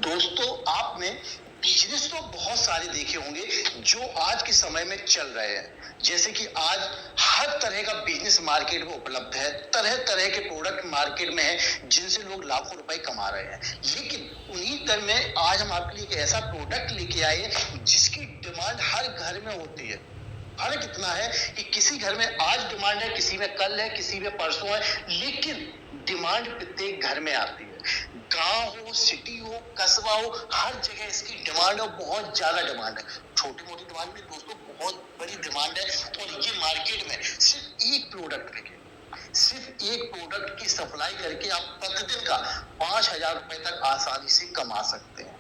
दोस्तों, आपने बिजनेस तो बहुत सारे देखे होंगे जो आज के समय में चल रहे हैं। जैसे कि आज हर तरह का बिजनेस मार्केट में उपलब्ध है, तरह तरह के प्रोडक्ट मार्केट में है जिनसे लोग लाखों रुपए कमा रहे हैं। लेकिन उन्हीं तरह में आज हम आपके लिए एक ऐसा प्रोडक्ट लेके आए हैं जिसकी डिमांड हर घर में होती है। फर्क इतना है कि किसी घर में आज डिमांड है, किसी में कल है, किसी में परसों है, लेकिन डिमांड प्रत्येक घर में आती है। गांव हो, सिटी हो, कस्बा हो, हर जगह इसकी डिमांड है, बहुत ज्यादा डिमांड है। छोटी मोटी डिमांड नहीं दोस्तों, बहुत बड़ी डिमांड है। और ये मार्केट में सिर्फ एक प्रोडक्ट लेके, सिर्फ एक प्रोडक्ट की सप्लाई करके आप प्रतिदिन का 5,000 रुपए तक आसानी से कमा सकते हैं,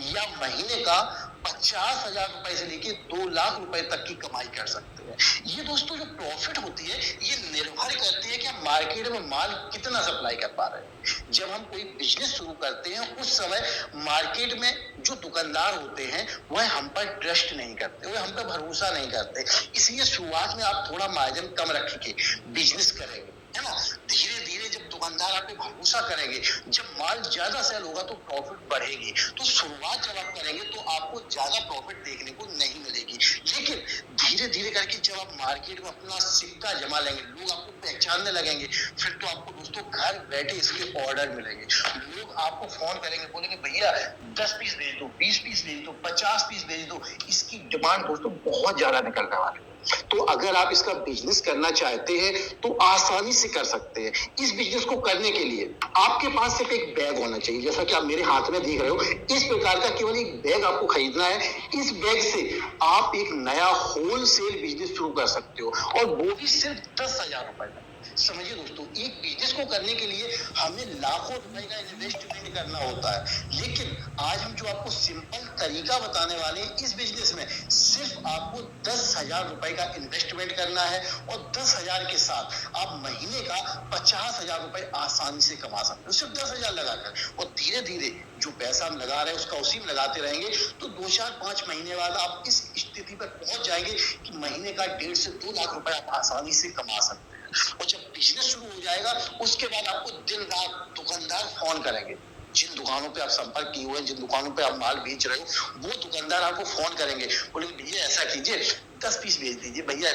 या महीने का 50,000 रुपए से लेके 2 लाख रुपए तक की कमाई कर सकते हैं। ये दोस्तों जो प्रॉफिट होती है, ये निर्भर करती है कि हम मार्केट में माल कितना सप्लाई कर पा रहे हैं। जब हम कोई बिजनेस शुरू करते हैं, उस समय मार्केट में जो दुकानदार होते हैं वह हम पर ट्रस्ट नहीं करते, वह हम पर भरोसा नहीं करते। इसलिए शुरुआत में आप थोड़ा मार्जिन कम रख के बिजनेस करेंगे, है ना। धीरे धीरे जब दुकानदार आप पे भरोसा करेंगे, जब माल ज्यादा सेल होगा तो प्रॉफिट बढ़ेगी। तो शुरुआत जब आप करेंगे तो आपको ज्यादा प्रॉफिट देखने को नहीं मिलेगी, लेकिन धीरे धीरे करके जब आप मार्केट में अपना सिक्का जमा लेंगे, लोग आपको पहचानने लगेंगे, फिर तो आपको दोस्तों घर बैठे इसके ऑर्डर मिलेंगे। लोग आपको फोन करेंगे, बोलेंगे भैया 10 पीस भेज दो, 20 पीस भेज दो, 50 पीस भेज दो। इसकी डिमांड दोस्तों बहुत ज्यादा निकलने वाली है। तो अगर आप इसका बिजनेस करना चाहते हैं तो आसानी से कर सकते हैं। इस बिजनेस को करने के लिए आपके पास सिर्फ एक बैग होना चाहिए, जैसा कि आप मेरे हाथ में देख रहे हो। इस प्रकार का केवल एक बैग आपको खरीदना है। इस बैग से आप एक नया होलसेल बिजनेस शुरू कर सकते हो, और वो भी सिर्फ 10,000 रुपए में। समझिए दोस्तों, एक बिजनेस को करने के लिए हमें लाखों रुपए का इन्वेस्टमेंट करना होता है, लेकिन आज हम जो आपको सिंपल तरीका बताने वाले हैं, इस बिजनेस में सिर्फ आपको 10,000 रुपए का इन्वेस्टमेंट करना है, और 10,000 के साथ आप महीने का 50,000 रुपए आसानी से कमा सकते हो, सिर्फ 10,000 लगाकर। और धीरे धीरे जो पैसा हम लगा रहे हैं उसका उसी में लगाते रहेंगे, तो 2, 4, 5 महीने बाद आप इस स्थिति पर पहुंच जाएंगे कि महीने का 1.5 से 2 लाख रुपए आप आसानी से कमा सकते हैं। और जब बिजनेस शुरू हो जाएगा, उसके बाद आपको दिन रात दुकानदार फोन करेंगे। जिन दुकानों पे आप संपर्क किए हुए हैं, जिन दुकानों पे आप माल बेच रहे हो, वो दुकानदार आपको फोन करेंगे, बोलेंगे भैया ऐसा कीजिए 10 पीस भेज दीजिए, भैया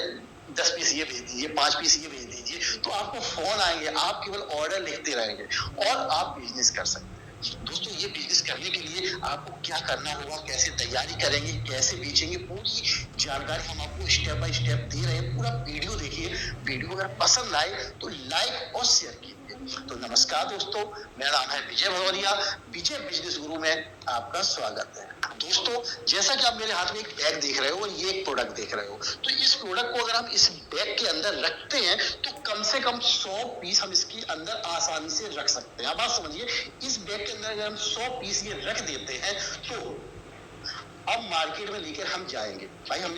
10 पीस ये भेज दीजिए, 5 पीस ये भेज दीजिए। तो आपको फोन आएंगे, आप केवल ऑर्डर लिखते रहेंगे और आप बिजनेस कर सकते हैं। दोस्तों, ये बिजनेस करने के लिए आपको क्या करना होगा, कैसे तैयारी करेंगे, कैसे बेचेंगे, पूरी जानकारी हम आपको स्टेप बाय स्टेप दे रहे हैं। पूरा वीडियो देखिए। वीडियो अगर पसंद आए तो लाइक और शेयर कीजिए। तो नमस्कार दोस्तों, मेरा नाम है विजय भदौरिया। विजय बिजनेस गुरु में आपका स्वागत है। दोस्तों, जैसा कि आप मेरे हाथ में एक बैग देख रहे हो और ये एक प्रोडक्ट देख रहे हो, तो इस प्रोडक्ट को अगर हम इस बैग के अंदर रखते हैं तो कम से कम 100 पीस हम इसके अंदर आसानी से रख सकते हैं। अब बात समझिए, इस बैग के अंदर अगर हम 100 पीस ये रख देते हैं तो अब मार्केट में लेकर हम जाएंगे। भाई, हमें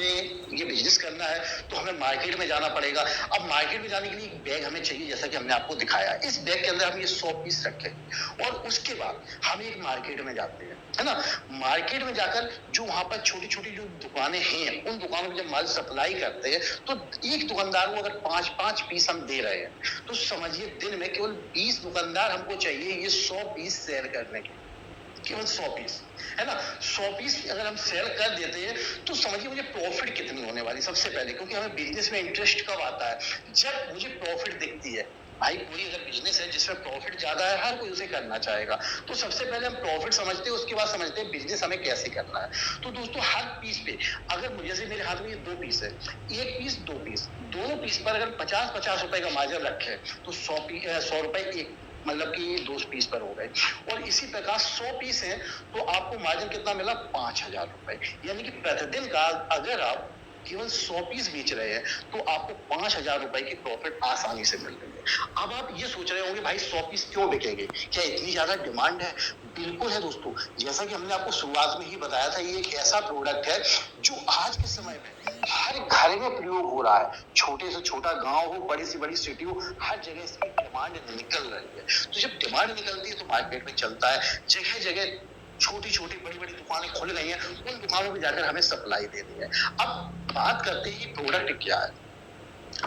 ये बिजनेस करना है तो हमें मार्केट में जाना पड़ेगा। अब मार्केट में जाने के लिए एक बैग हमें चाहिए, जैसा कि हमने आपको दिखाया। इस बैग के अंदर हम ये 100 पीस रखें और उसके बाद हम एक मार्केट में जाते हैं, है ना। मार्केट में जाकर जो वहां पर छोटी छोटी जो दुकानें हैं, उन दुकानों में जब माल सप्लाई करते हैं तो एक दुकानदार को अगर 5-5 पीस हम दे रहे हैं, तो समझिए दिन में केवल 20 दुकानदार हमको चाहिए ये 100 पीस सेल करने के, केवल 100 पीस, है ना। 100 पीस अगर हम सेल कर देते हैं तो समझिए मुझे प्रॉफिट कितनी होने वाली। सबसे पहले, क्योंकि हमें बिजनेस में इंटरेस्ट कब आता है, जब मुझे प्रॉफिट दिखती है। भाई, कोई अगर बिजनेस है जिसमें प्रॉफिट ज्यादा है, हर कोई उसे करना चाहेगा। तो सबसे पहले हम प्रॉफिट समझते हैं, उसके बाद समझते हैं बिजनेस हमें कैसे करना है। तो दोस्तों, हर पीस पे अगर जैसे मेरे हाथ में ये 2 पीस है, 1 पीस 2 पीस, दोनों पीस पर अगर 50-50 रुपए का मार्जिन रखे तो 100 रुपए एक, मतलब कि 2 पीस पर हो गए। और इसी प्रकार 100 पीस हैं तो आपको मार्जिन कितना मिला, 5,000 रुपए। यानी कि प्रतिदिन का अगर आप केवल 100 पीस बेच रहे हैं तो आपको 5,000 रुपए की प्रॉफिट आसानी से मिल रही है। अब आप ये सोच रहे होंगे, भाई 100 पीस क्यों बिकेंगे, क्या इतनी ज्यादा डिमांड है? बिल्कुल है दोस्तों। जैसा कि हमने आपको शुरुआत में ही बताया था, ये एक ऐसा प्रोडक्ट है जो आज के समय में हर घर में प्रयोग हो रहा है। छोटे से छोटा गांव हो, बड़ी से बड़ी सिटी हो, हर जगह इसकी डिमांड निकल रही है। तो जब डिमांड निकलती है तो मार्केट में चलता है। जगह जगह छोटी छोटी बड़ी बड़ी दुकानें खुल रही हैं, उन दुकानों में जाकर हमें सप्लाई देनी है। अब बात करते हैं ये प्रोडक्ट क्या है।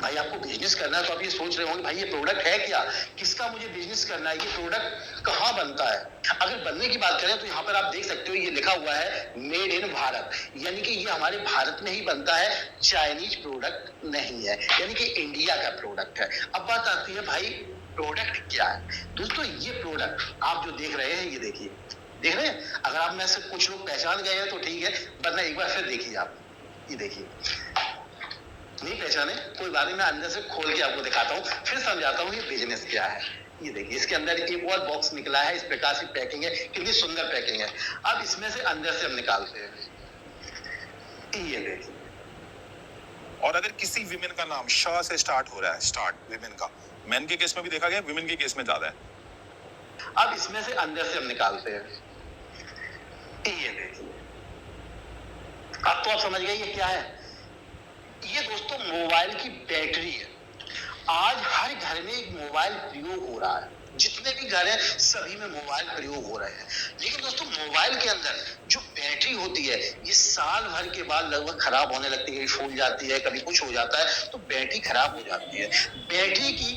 भाई आपको बिजनेस करना है तो आप ये सोच रहे होंगे भाई ये प्रोडक्ट है क्या, किसका मुझे बिजनेस करना है, ये प्रोडक्ट कहाँ बनता है। अगर बनने की बात करें तो यहाँ पर आप देख सकते हो ये लिखा हुआ है मेड इन भारत, यानी कि ये हमारे भारत में ही बनता है, चाइनीज प्रोडक्ट नहीं है, यानी कि इंडिया का प्रोडक्ट है। अब बात आती है भाई प्रोडक्ट क्या है। दोस्तों ये प्रोडक्ट आप जो देख रहे हैं, ये देखिए, देख रहे हैं, अगर आप में से कुछ लोग पहचान गए हैं तो ठीक है, वरना एक बार फिर देखिए आप, ये देखिए, नहीं पहचाने कोई बात नहीं, मैं अंदर से खोल के आपको दिखाता हूँ, फिर समझाता हूँ ये बिजनेस क्या है। ये देखिए इसके अंदर एक और बॉक्स निकला है, इस प्रकार की पैकिंग है, कितनी सुंदर पैकिंग है। अब इसमें से अंदर से हम निकालते हैं, ये देखिए। और अगर किसी विमेन का नाम शाह से स्टार्ट हो रहा है, स्टार्ट विमेन का, मेन के केस में भी देखा गया, विमेन के केस में ज्यादा है। अब इसमें से अंदर से हम निकालते हैं, ये देखिए। अब तो आप समझ गए ये क्या है। ये दोस्तों मोबाइल की बैटरी है। आज हर घर में एक मोबाइल प्रयोग हो रहा है, जितने भी घर हैं सभी में मोबाइल प्रयोग हो रहे हैं। लेकिन दोस्तों मोबाइल के अंदर जो बैटरी होती है ये साल भर के बाद लगभग खराब होने लगती है, फूल जाती है, कभी कुछ हो जाता है तो बैटरी खराब हो जाती है। बैटरी की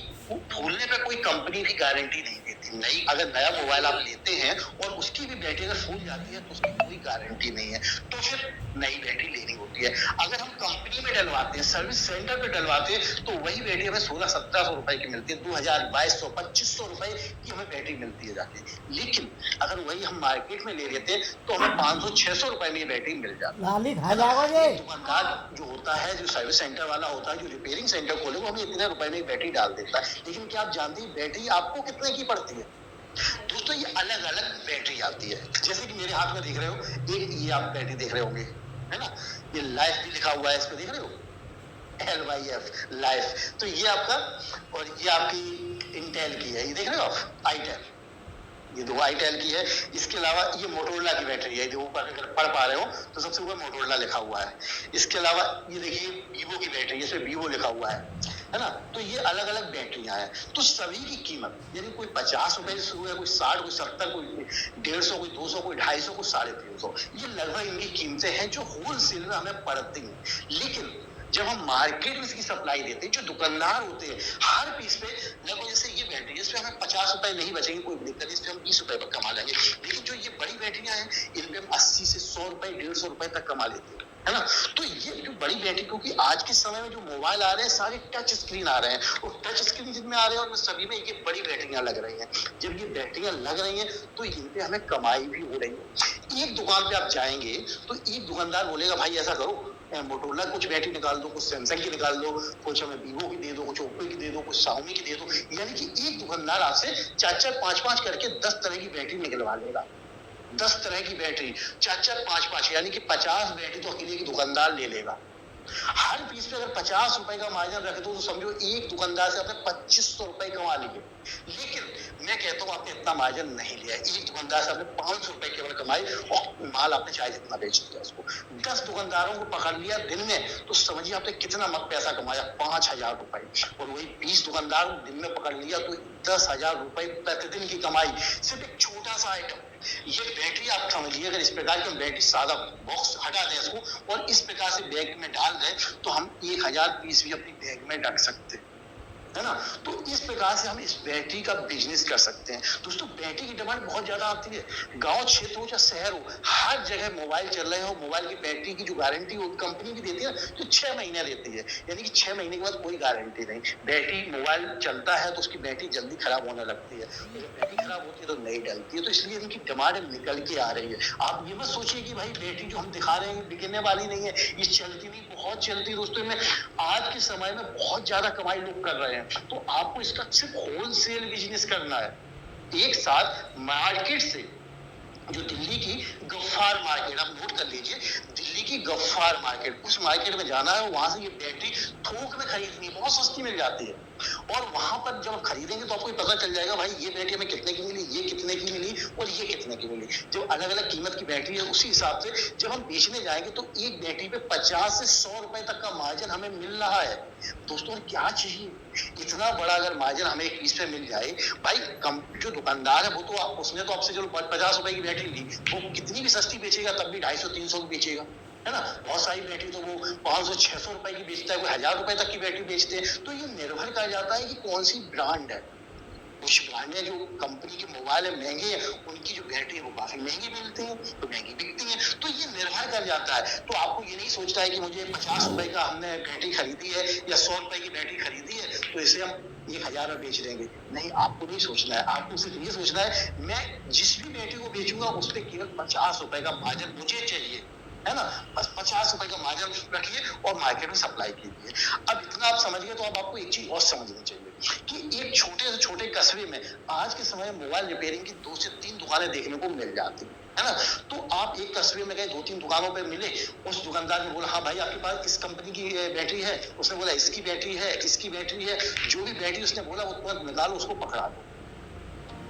फूलने पे कोई कंपनी भी गारंटी नहीं देती। नई अगर नया मोबाइल आप लेते हैं और उसकी भी बैटरी अगर फूल जाती है तो उसकी कोई गारंटी नहीं है, तो फिर नई बैटरी लेनी होती है। अगर हम कंपनी में डलवाते हैं, सर्विस सेंटर पे डलवाते हैं तो वही बैटरी हमें 1600-1700 रुपए की मिलती है, 2000, 2200-2500 रुपए की हमें बैटरी मिलती है जाती है। लेकिन अगर वही हम मार्केट में ले लेते हैं तो हमें 500-600 रुपए में ये बैटरी मिल जाती है। दुकानदार जो होता है, जो सर्विस सेंटर वाला होता है, जो रिपेयरिंग सेंटर खोले, वो हमें इतने रुपए में बैटरी डाल देता है। लेकिन क्या आप जानते हैं बैटरी आपको कितने की पड़ती है। दोस्तों ये अलग अलग बैटरी आती है, जैसे कि मेरे हाथ में देख रहे हो, एक ये आप बैटरी देख रहे होंगे, है ना, ये लाइफ भी लिखा हुआ है, इस पे देख रहे हो LYF लाइफ, तो ये आपका, और ये आपकी इंटेल की है, ये देख रहे हो आप आईटेल, ये दो आईटेल की है। इसके अलावा ये मोटोरोला की बैटरी है, ऊपर अगर पढ़ पा रहे हो तो सबसे ऊपर मोटोरोला लिखा हुआ है। इसके अलावा ये देखिए वीवो की बैटरी है, इसमें वीवो लिखा हुआ है ना। तो ये अलग अलग बैटरियां हैं। तो सभी की कीमत यानी कोई 50 रुपए से शुरू है, कोई 60, कोई 70, कोई 150, कोई 200, कोई 250, कोई 350, ये लगभग इनकी कीमतें हैं जो होलसेल में हमें पड़ती हैं। लेकिन जब हम मार्केट में इसकी सप्लाई देते हैं, जो दुकानदार होते हैं हर पीस पे लगभग, जैसे ये बैटरी इस पे हमें 50 रुपए नहीं बचेंगे, कोई दिक्कत नहीं, इस पे हम 20 रुपए पर कमा लेंगे। लेकिन जो ये बड़ी बैटरियां हैं इन पे हम 80 से 100 रुपए, 150 रुपए तक कमा लेते हैं, है ना। तो ये जो बड़ी बैटरी, क्योंकि आज के समय में जो मोबाइल आ रहे हैं सारे टच स्क्रीन आ रहे हैं, और टच स्क्रीन जिनमें आ रहे हैं और सभी में ये बड़ी बैटरियां लग रही हैं। जब ये बैटरियां लग रही हैं तो इन पे हमें कमाई भी हो रही है। एक दुकान पे आप जाएंगे तो एक दुकानदार बोलेगा भाई ऐसा करो, मोटोरोला कुछ बैटरी निकाल दो, कुछ सैमसंग की निकाल दो, कुछ हमें वीवो की दे दो, कुछ ओप्पो की दे दो, कुछ शाओमी की दे दो। यानी कि एक दुकानदार आपसे 4-4, 5-5 करके 10 तरह की बैटरी निकलवा लेगा। 10 तरह की बैटरी 4-4, 5-5, यानी कि 50 बैटरी तो अकेले की दुकानदार ले लेगा। हर पीस पे अगर 50 रुपए का मार्जिन रखे तो समझो एक दुकानदार से आपने 2500 रुपए कमा लिए। लेकिन मैं कहता हूँ आपने इतना मार्जिन नहीं लिया, एक दुकानदार से आपने 500 रुपए केवल कमाए और माल आपने चाहे जितना बेच दिया उसको। 10 दुकानदारों को पकड़ लिया दिन में तो समझिए आपने कितना मत पैसा कमाया, 5000 रुपए। और वही 20 दुकानदार दिन में पकड़ लिया तो 10,000 रुपए प्रतिदिन की कमाई, सिर्फ एक छोटा सा आइटम। ये बैटरी आप समझिए, अगर इस प्रकार की हम बैटरी सादा बॉक्स हटा दें इसको और इस प्रकार से बैग में डाल दें तो हम 1000 पीस भी अपनी बैग में रख सकते हैं, है ना। तो इस प्रकार से हम इस बैटरी का बिजनेस कर सकते हैं। दोस्तों बैटरी की डिमांड बहुत ज्यादा आती है, गांव क्षेत्र हो चाहे शहर हो, हर जगह मोबाइल चल रहे हो, मोबाइल की बैटरी की जो गारंटी हो कंपनी भी देती है जो 6 महीने देती है, यानी कि 6 महीने के बाद कोई गारंटी नहीं। बैटरी मोबाइल चलता है तो उसकी बैटरी जल्दी खराब होने लगती है, जब बैटरी खराब होती है तो नहीं डलती है, तो इसलिए इनकी डिमांड निकल के आ रही है। आप ये मत सोचिए कि भाई बैटरी जो हम दिखा रहे हैं बिकने वाली नहीं है, ये चलती नहीं, बहुत चलती। दोस्तों में आज के समय में बहुत ज्यादा कमाई लोग कर रहे हैं, तो आपको इसका सिर्फ होलसेल बिजनेस करना है। एक साथ मार्केट से, जो दिल्ली की गफ्फार मार्केट, आप नोट कर लीजिए, दिल्ली की गफ्फार मार्केट, उस मार्केट में जाना है, वहां से ये बैटरी थोक में खरीदनी है, बहुत सस्ती मिल जाती है। और वहां पर जब खरीदेंगे तो आपको पता चल जाएगा भाई ये बैटरी हमें कितने की मिली, ये कितने की मिली और ये कितने की मिली। जो अलग अलग कीमत की बैटरी है उसी हिसाब से जब हम बेचने जाएंगे तो एक बैटरी पे 50 से 100 रुपए तक का मार्जिन हमें मिल रहा है। दोस्तों क्या चाहिए, इतना बड़ा अगर मार्जिन हमें एक पीस पे मिल जाए, भाई जो दुकानदार है वो तो उसने तो आपसे चलो 50 रुपए की बैटरी ली, वो कितनी भी सस्ती बेचेगा तब भी 250-300 की बेचेगा, है ना। बहुत सारी बैटरी तो वो 500-600 रुपए की बेचता है, कोई 1000 रुपए तक की बैटरी बेचते हैं। तो ये निर्भर कर जाता है कि कौन सी ब्रांड है। कुछ ब्रांडें जो कंपनी के मोबाइल है महंगे हैं, उनकी जो बैटरी है वो काफी महंगी मिलती है, तो महंगी बिकती है। तो ये निर्भर कर जाता है। तो आपको ये नहीं सोचना है कि मुझे 50 रुपए का हमने बैटरी खरीदी है या 100 रुपए की बैटरी खरीदी है तो इसे हम 1000 में बेच देंगे। नहीं, आपको नहीं सोचना है। आपको सिर्फ ये सोचना है मैं जिस भी बैटरी को बेचूंगा उस पर केवल 50 रुपए का मार्जिन मुझे चाहिए, है ना। बस 50 रुपए का मार्जिन रखिए और मार्केट में सप्लाई कीजिए। अब इतना आप समझ गए तो अब आपको एक चीज और समझनी चाहिए कि एक छोटे से छोटे कस्बे में आज के समय मोबाइल रिपेयरिंग की 2 से 3 दुकानें देखने को मिल जाती है ना। तो आप एक कस्बे में गए, 2-3 दुकानों पे मिले, उस दुकानदार ने बोला हाँ भाई आपके पास इस कंपनी की बैटरी है, उसने बोला इसकी बैटरी है, इसकी बैटरी है, जो भी बैटरी उसने बोला वो तुरंत निकालो, उसको पकड़ा दो।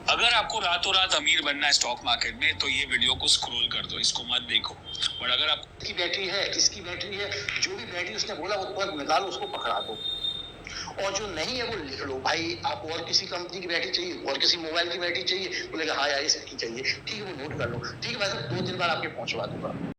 अगर आपको रातों रात अमीर बनना है स्टॉक मार्केट में तो ये वीडियो को स्क्रॉल कर दो, इसको मत देखो। बट अगर आप इसकी बैटरी है, इसकी बैटरी है, जो भी बैटरी उसने बोला वो तुरंत निकालो, उसको पकड़ा दो। और जो नहीं है वो लिख लो, भाई आप और किसी कंपनी की बैटरी चाहिए, और किसी मोबाइल की बैटरी चाहिए, बोलेगा हाँ यार इसकी चाहिए, ठीक है वो नोट कर लो, ठीक है भाई साहब 2 दिन बाद आपके पहुंचवा दूंगा।